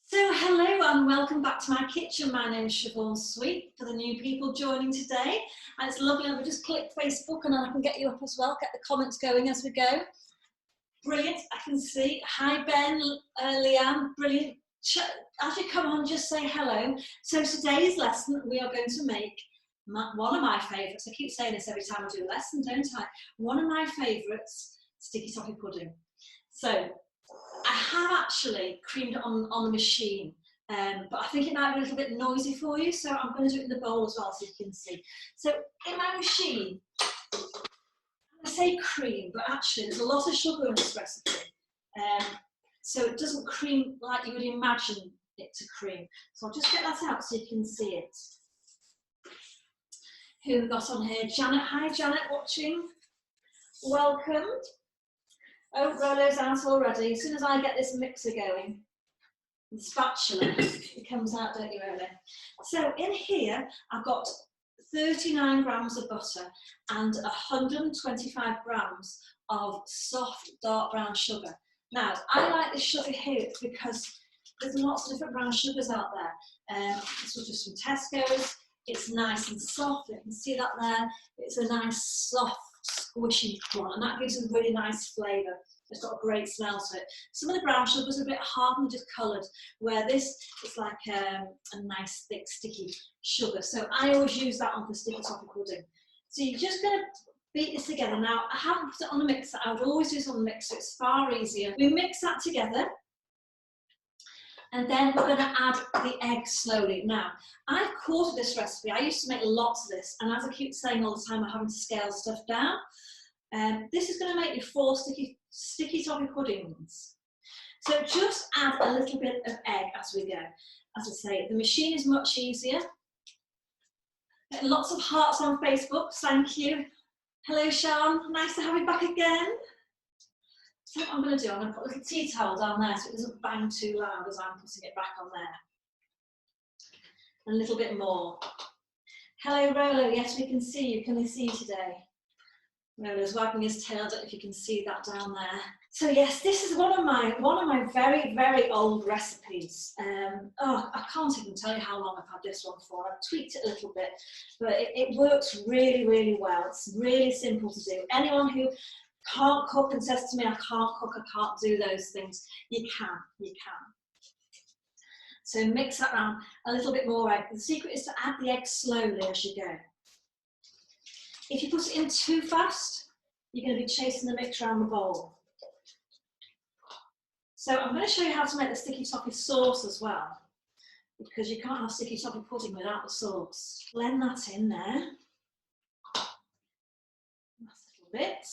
So hello and welcome back to my kitchen. My name is Siobhan Sweet for the new people joining today. And it's lovely, I'll just click Facebook and then I can get you up as well, get the comments going as we go. Brilliant, I can see. Hi Ben, Leanne, brilliant. As you come on, just say hello. So today's lesson, we are going to make one of my favourites. I keep saying this every time I do a lesson, don't I? One of my favourites, sticky toffee pudding. So I have actually creamed it on the machine, but I think it might be a little bit noisy for you, so I'm going to do it in the bowl as well so you can see. So in my machine, I say cream, but actually there's a lot of sugar in this recipe, so it doesn't cream like you would imagine it to cream. So I'll just get that out so you can see it. Who have got on here? Janet. Hi Janet, watching. Welcome. Oh, Rolo's out already. As soon as I get this mixer going, the spatula, it comes out, don't you, Rolo? So in here, I've got 39 grams of butter and 125 grams of soft dark brown sugar. Now, I like this sugar here because there's lots of different brown sugars out there. This was just from Tesco's. It's nice and soft. You can see that there. It's a nice soft squishy one, and that gives it a really nice flavour. It's got a great smell to it. Some of the brown sugars are a bit hard and just coloured, where this is like a nice thick sticky sugar. So I always use that on for sticky toffee pudding. So you're just going to beat this together. Now I haven't put it on the mixer. I would always do this on the mixer. It's far easier. We mix that together. And then we're going to add the egg slowly. Now, I've quartered this recipe. I used to make lots of this, and as I keep saying all the time, I'm having to scale stuff down. This is going to make you 4 sticky toffee puddings. So just add a little bit of egg as we go. As I say, the machine is much easier. Lots of hearts on Facebook, thank you. Hello Sean, nice to have you back again. So what I'm going to do, I'm going to put a little tea towel down there so it doesn't bang too loud as I'm putting it back on there. And a little bit more. Hello Rolo, yes we can see you. Can we see you today? Rolo's wagging his tail, I don't know if you can see that down there. So yes, this is one of my very, very old recipes. Oh, I can't even tell you how long I've had this one for. I've tweaked it a little bit, but it works really, really well. It's really simple to do. Anyone who can't cook and says to me, I can't cook, I can't do those things, you can. So mix that around, a little bit more egg. The secret is to add the egg slowly as you go. If you put it in too fast, you're going to be chasing the mix around the bowl. So I'm going to show you how to make the sticky toffee sauce as well, because you can't have sticky toffee pudding without the sauce. Blend that in there. That's a little bit.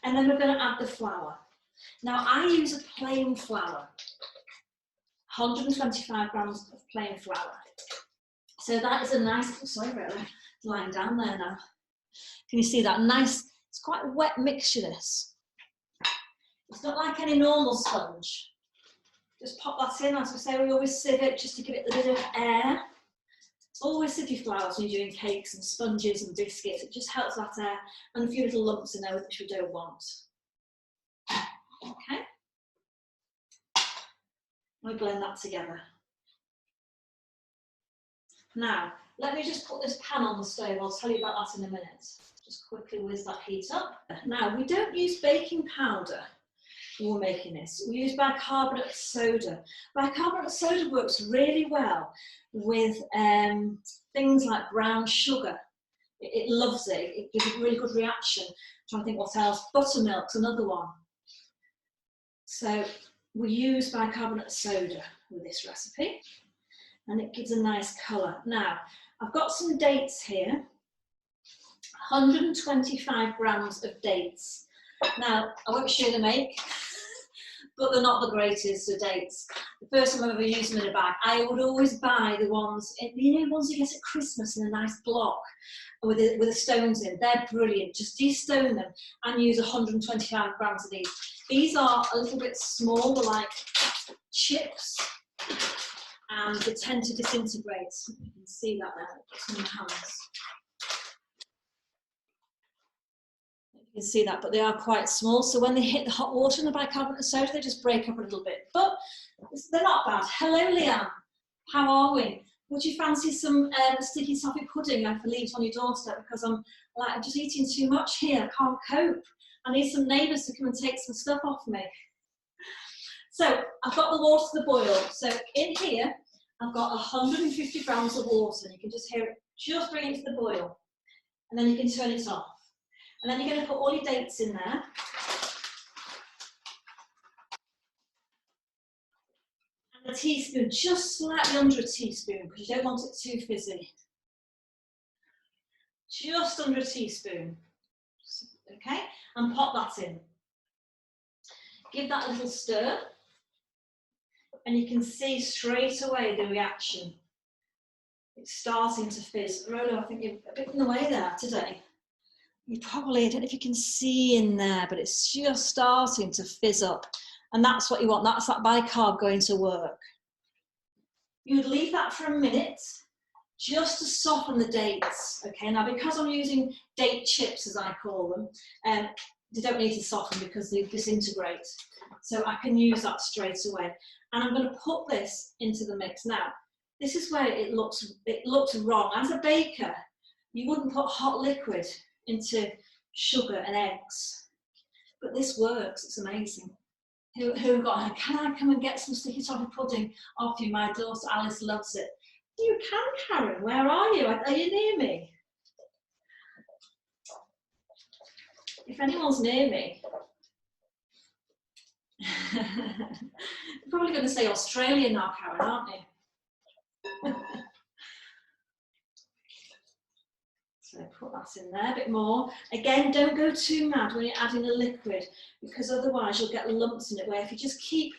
And then we're going to add the flour. Now I use a plain flour, 125 grams of plain flour. So that is a nice, sorry really, lying down there now. Can you see that? Nice, it's quite a wet mixture this. It's not like any normal sponge. Just pop that in, as we say, we always sieve it just to give it a bit of air. Always sieve your flours when you're doing cakes and sponges and biscuits. It just helps that air and a few little lumps in there which we don't want. Okay. We blend that together. Now, let me just put this pan on the stove. I'll tell you about that in a minute. Just quickly whiz that heat up. Now, we don't use baking powder when we're making this. We use bicarbonate soda. Bicarbonate soda works really well with things like brown sugar. It loves it. It gives a really good reaction. I'm trying to think what else. Buttermilk's another one. So we use bicarbonate soda with this recipe, and it gives a nice colour. Now, I've got some dates here. 125 grams of dates. Now, I won't show you the make, but they're not the greatest of dates. The first time I've ever used them in a bag, I would always buy the ones, you know, ones you get at Christmas in a nice block with the stones in. They're brilliant. Just de-stone them and use 125 grams of these. These are a little bit small, they're like chips, and they tend to disintegrate. You can see that there, it's in my hands. You can see that, but they are quite small. So when they hit the hot water and the bicarbonate of soda, they just break up a little bit. But they're not bad. Hello, Leanne. How are we? Would you fancy some sticky toffee pudding I can leave on your doorstep, because I'm just eating too much here. I can't cope. I need some neighbours to come and take some stuff off me. So I've got the water to the boil. So in here, I've got 150 grams of water. You can just hear it, just bring it to the boil. And then you can turn it off. And then you're going to put all your dates in there. And a teaspoon, just slightly under a teaspoon, because you don't want it too fizzy. Just under a teaspoon. Okay? And pop that in. Give that a little stir. And you can see straight away the reaction. It's starting to fizz. Rolo, I think you're a bit in the way there today. You probably, I don't know if you can see in there, but it's just starting to fizz up. And that's what you want. That's that bicarb going to work. You would leave that for a minute just to soften the dates. Okay, now because I'm using date chips, as I call them, they don't need to soften because they disintegrate. So I can use that straight away. And I'm going to put this into the mix. Now, this is where it looks wrong. As a baker, you wouldn't put hot liquid into sugar and eggs. But this works, it's amazing. Who got, can I come and get some sticky toffee pudding off you? My daughter Alice loves it. You can, Karen. Where are you? Are you near me? If anyone's near me, you're probably going to say Australia now, Karen, aren't you? So put that in there a bit more. Again, don't go too mad when you're adding a liquid, because otherwise you'll get lumps in it, where if you just keep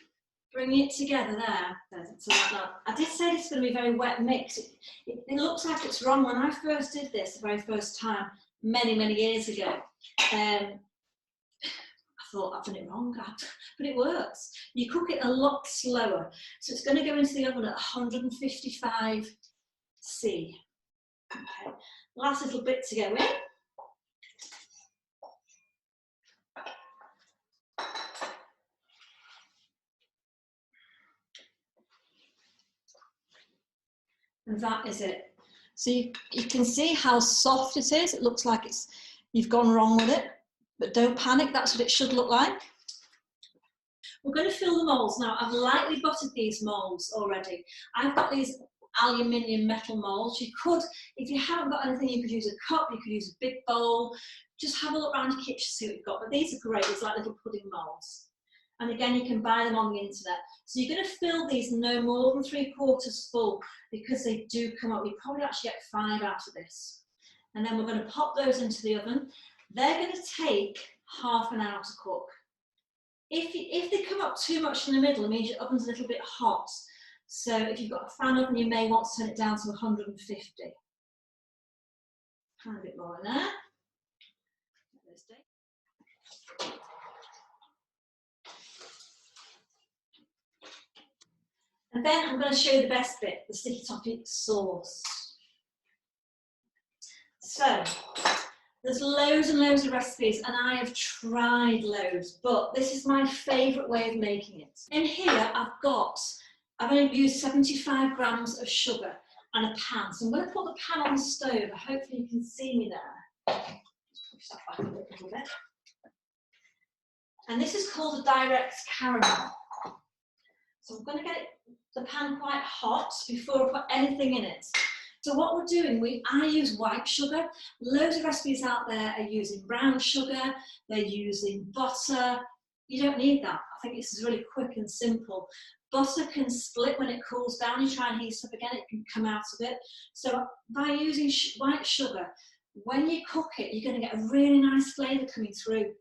bringing it together there. So like that. I did say this is going to be a very wet mix. It looks like it's wrong. When I first did this the very first time, many years ago, I thought I've done it wrong, but it works. You cook it a lot slower. So it's going to go into the oven at 155°C. Okay. Last little bit to go in. And that is it. So you can see how soft it is. It looks like you've gone wrong with it, but don't panic. That's what it should look like. We're going to fill the moulds. Now, I've lightly buttered these moulds already. I've got these aluminium metal moulds. You could, if you haven't got anything, you could use a cup, you could use a big bowl. Just have a look around your kitchen, see what you've got. But these are great. It's like little pudding moulds. And again, you can buy them on the internet. So you're going to fill these no more than 3/4 full, because they do come up. You probably actually get 5 out of this. And then we're going to pop those into the oven. They're going to take half an hour to cook. If they come up too much in the middle, it means your oven's a little bit hot. So if you've got a fan oven, you may want to turn it down to 150. Add a bit more in there. And then I'm going to show you the best bit, the sticky toffee sauce. So there's loads and loads of recipes, and I have tried loads, but this is my favourite way of making it. In here, I've only used 75 grams of sugar and a pan. So I'm going to put the pan on the stove. Hopefully you can see me there. Just push that back a little bit. And this is called a direct caramel. So I'm going to get the pan quite hot before I put anything in it. So what we're doing, I use white sugar. Loads of recipes out there are using brown sugar. They're using butter. You don't need that. I think this is really quick and simple. Butter can split when it cools down. You try and heat it up again, it can come out of it. So by using white sugar, when you cook it, you're going to get a really nice flavour coming through,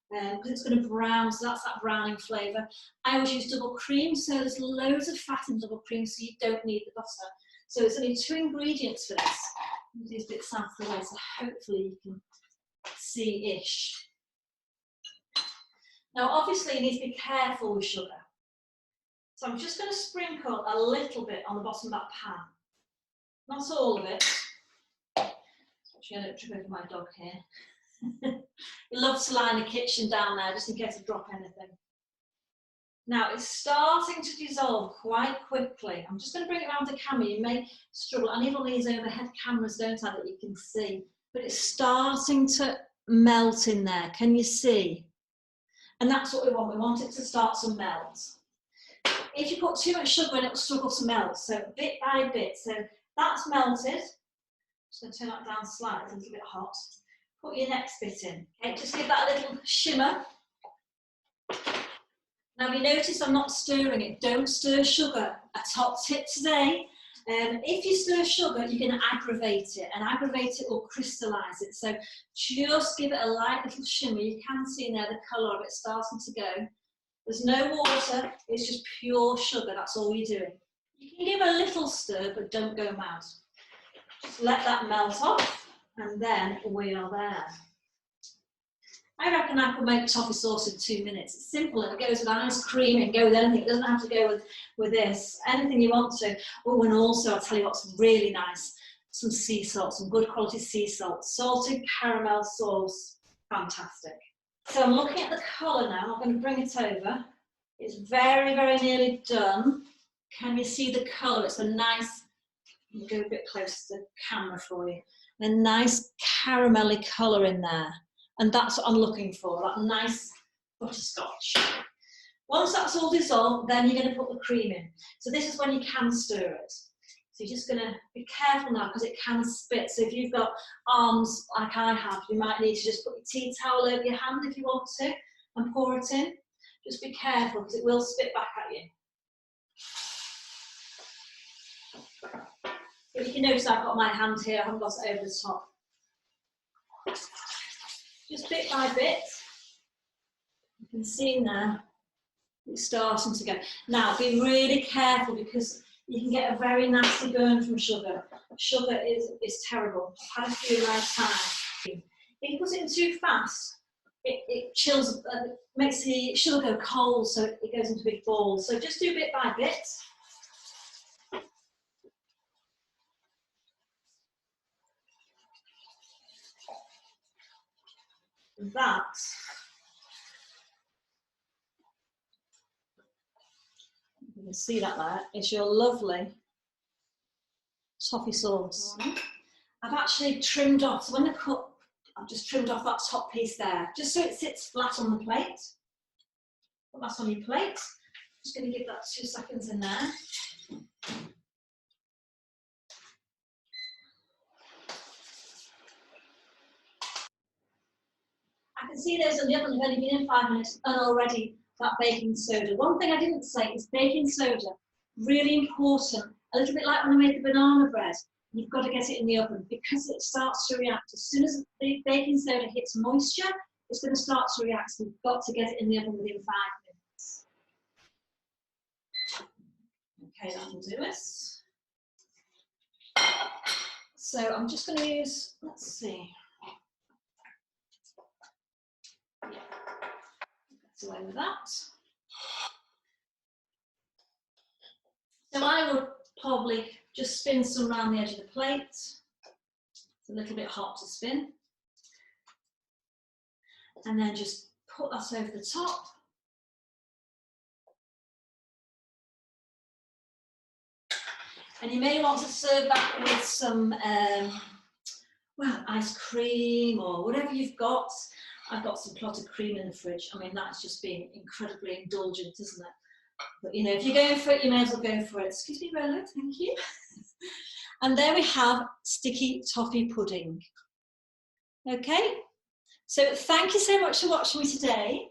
because it's going to brown, so that's that browning flavour. I always use double cream, so there's loads of fat in double cream, so you don't need the butter. So it's only 2 ingredients for this. These bits out of the way, so hopefully you can see-ish. Now, obviously, you need to be careful with sugar. So I'm just going to sprinkle a little bit on the bottom of that pan. Not all of it. Actually, I don't trip over my dog here. He loves to lie in the kitchen down there just in case I drop anything. Now it's starting to dissolve quite quickly. I'm just going to bring it around the camera. You may struggle. I need one of these overhead cameras, don't I, that you can see. But it's starting to melt in there. Can you see? And that's what we want. We want it to start to melt. If you put too much sugar in, it will struggle to melt. So bit by bit. So that's melted. Just going to turn that down slightly. It's a little bit hot. Put your next bit in. Okay, just give that a little shimmer. Now you notice I'm not stirring it. Don't stir sugar. A top tip today. If you stir sugar, you're going to aggravate it, and aggravate it will crystallise it. So just give it a light little shimmer. You can see there the colour of it starting to go. There's no water. It's just pure sugar. That's all you're doing. You can give a little stir, but don't go mad. Just let that melt off, and then we are there. I reckon I could make toffee sauce in 2 minutes. It's simple, and it goes with ice cream and go with anything. It doesn't have to go with this. Anything you want to. Oh, and also, I'll tell you what's really nice. Some sea salt, some good quality sea salt. Salted caramel sauce. Fantastic. So I'm looking at the colour now. I'm going to bring it over. It's very, very nearly done. Can you see the colour? It's a nice, I'll go a bit closer to the camera for you. A nice caramelly colour in there. And that's what I'm looking for, that nice butterscotch. Once that's all dissolved, then you're going to put the cream in. So this is when you can stir it. So you're just going to be careful now because it can spit. So if you've got arms like I have, you might need to just put your tea towel over your hand if you want to and pour it in. Just be careful because it will spit back at you. But you can notice I've got my hand here, I haven't got it over the top. Just bit by bit, you can see now it's starting to go. Now be really careful because you can get a very nasty burn from sugar. Sugar is terrible. I've had a few in my time. If you put it in too fast, it chills, makes the sugar go cold, so it goes into big balls. So just do bit by bit. That you can see that there is your lovely toffee sauce. I've actually trimmed off, so when I cut, I've just trimmed off that top piece there, just so it sits flat on the plate. Put that on your plate. Just going to give that 2 seconds in there. I can see those in the oven have only been in 5 minutes and already that baking soda. One thing I didn't say is baking soda, really important. A little bit like when I made the banana bread, you've got to get it in the oven because it starts to react. As soon as the baking soda hits moisture, it's going to start to react. So you've got to get it in the oven within 5 minutes. Okay, that'll do it. So I'm just going to use, let's see. Get away with that. So I would probably just spin some around the edge of the plate. It's a little bit hot to spin. And then just put that over the top. And you may want to serve that with some, well, ice cream or whatever you've got. I've got some clotted cream in the fridge. I mean, that's just being incredibly indulgent, isn't it? But, you know, if you're going for it, you may as well go for it. Excuse me, Rolo, thank you. And there we have sticky toffee pudding. Okay, so thank you so much for watching me today.